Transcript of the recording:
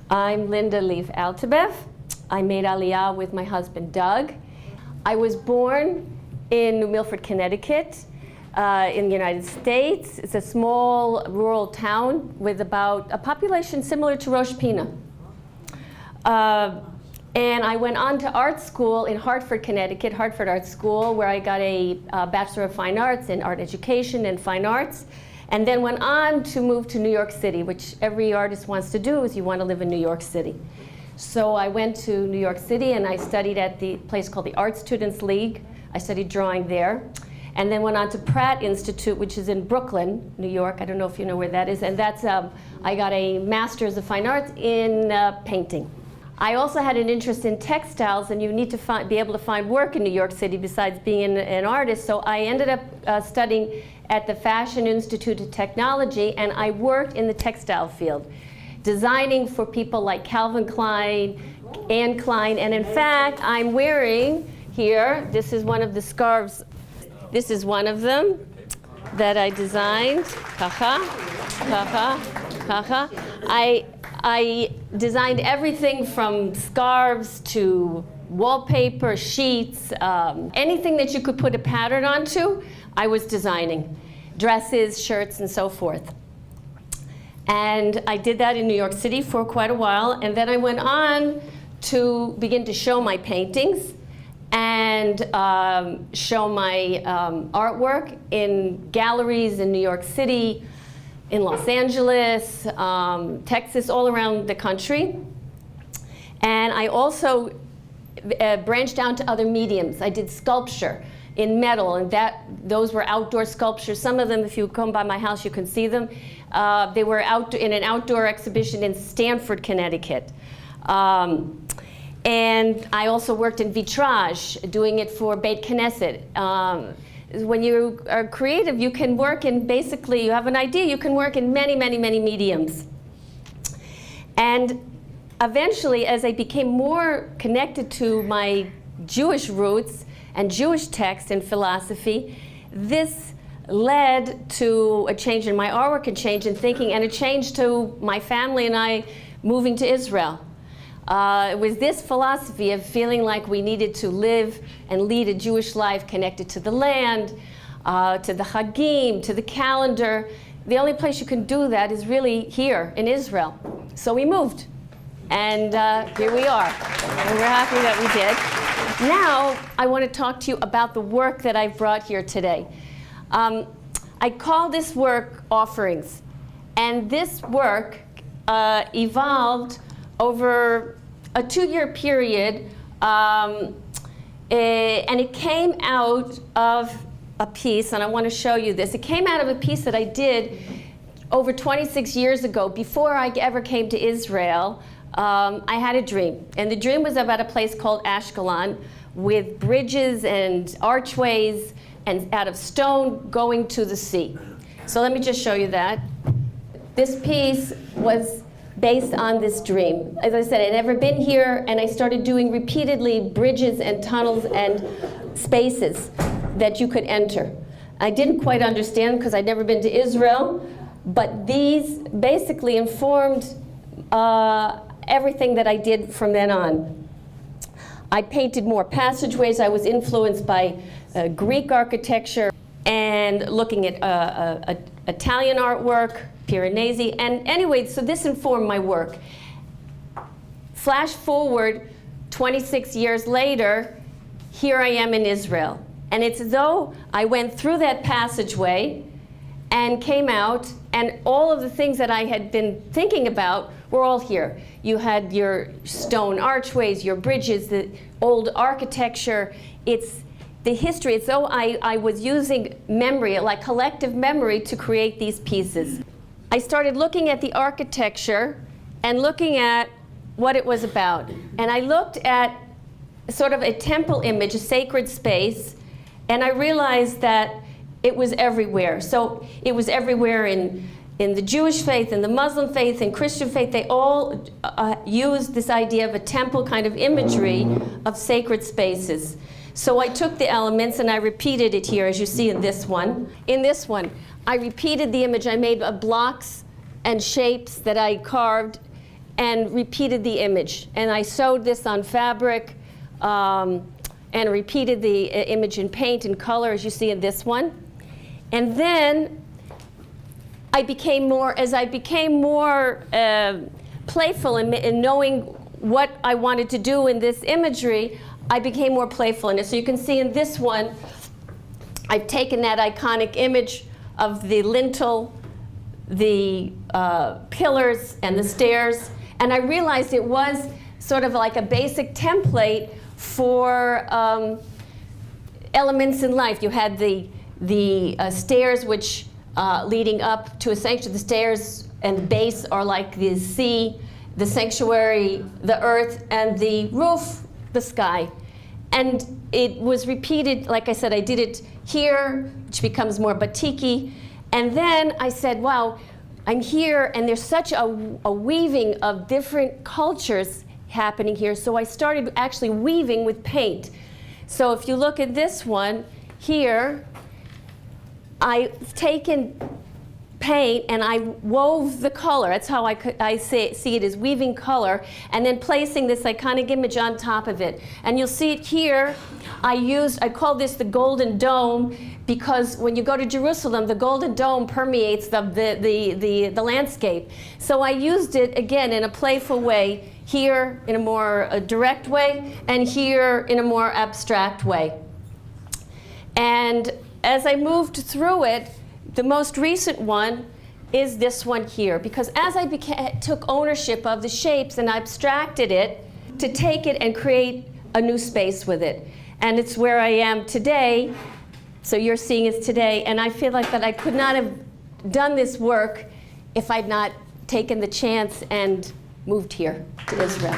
I'm Linda Lieff Altabef. I made Aliyah with my husband Doug. I was born in New Milford, Connecticut, in the United States. It's a small rural town with about a population similar to Rosh, Pina. And I went on to art school in Hartford, Connecticut, Hartford Art School, where I got a Bachelor of Fine Arts in Art Education and Fine Arts, and then went on to move to New York City, which every artist wants to do, is you want to live in New York City. So I went to New York City and I studied at the place called the Art Students League. I studied drawing there. And then went on to Pratt Institute, which is in Brooklyn, New York. I don't know if you know where that is. And that's, I got a Master's of Fine Arts in painting. I also had an interest in textiles, and you need to be able to find work in New York City besides being an artist. So I ended up studying at the Fashion Institute of Technology, and I worked in the textile field, designing for people like Calvin Klein, Anne Klein, and in fact, I'm wearing here, this is one of the scarves. This is one of them that I designed. I designed everything from scarves to wallpaper, sheets, anything that you could put a pattern onto, I was designing. Dresses, shirts, and so forth. And I did that in New York City for quite a while, and then I went on to begin to show my paintings and show my artwork in galleries in New York City, in Los Angeles, Texas, all around the country. And I also branched out to other mediums. I did sculpture in metal, and those were outdoor sculptures. Some of them, if you come by my house, you can see them. They were in an outdoor exhibition in Stamford, Connecticut. And I also worked in vitrage, doing it for Beit Knesset. When you are creative, you can work in, basically, you have an idea, you can work in many, many, many mediums. And eventually, as I became more connected to my Jewish roots and Jewish text and philosophy, this led to a change in my artwork, a change in thinking, and a change to my family and I moving to Israel. It was this philosophy of feeling like we needed to live and lead a Jewish life connected to the land, to the Chagim, to the calendar. The only place you can do that is really here in Israel. So we moved, and here we are. And we're happy that we did. Now, I want to talk to you about the work that I've brought here today. I call this work Offerings, and this work evolved over a 2-year period, and it came out of a piece, and I want to show you this. It came out of a piece that I did over 26 years ago. Before I ever came to Israel, I had a dream, and the dream was about a place called Ashkelon with bridges and archways and out of stone going to the sea. So let me just show you that. This piece was based on this dream. As I said, I'd never been here, and I started doing repeatedly bridges and tunnels and spaces that you could enter. I didn't quite understand because I'd never been to Israel, but these basically informed everything that I did from then on. I painted more passageways. I was influenced by Greek architecture and looking at Italian artwork, Piranesi, and anyway, so this informed my work. Flash forward 26 years later, here I am in Israel. And it's as though I went through that passageway and came out, and all of the things that I had been thinking about were all here. You had your stone archways, your bridges, the old architecture. It's the history. It's though I was using memory, like collective memory, to create these pieces. I started looking at the architecture and looking at what it was about. And I looked at sort of a temple image, a sacred space, and I realized that it was everywhere. So it was everywhere in the Jewish faith, in the Muslim faith, in Christian faith. They all used this idea of a temple kind of imagery of sacred spaces. So I took the elements and I repeated it here, as you see in this one. In this one, I repeated the image. I made blocks and shapes that I carved and repeated the image. And I sewed this on fabric and repeated the image in paint and color, as you see in this one. And then I became more, as I became more playful in knowing what I wanted to do in this imagery, I became more playful in it. So you can see in this one, I've taken that iconic image of the lintel, the pillars, and the stairs, and I realized it was sort of like a basic template for elements in life. You had the stairs, which leading up to a sanctuary. The stairs and the base are like the sea, the sanctuary, the earth, and the roof, the sky. And it was repeated, like I said, I did it here, which becomes more batik-y. And then I said, wow, I'm here, and there's such a weaving of different cultures happening here. So I started actually weaving with paint. So if you look at this one here, I've taken paint and I wove the color. That's how I see it, as weaving color, and then placing this iconic image on top of it. And you'll see it here. I call this the Golden Dome, because when you go to Jerusalem, the Golden Dome permeates the landscape. So I used it, again, in a playful way, here in a more direct way, and here in a more abstract way. And as I moved through it, the most recent one is this one here, because as I took ownership of the shapes and abstracted it, to take it and create a new space with it. And it's where I am today. So you're seeing it today, and I feel like that I could not have done this work if I'd not taken the chance and moved here to Israel.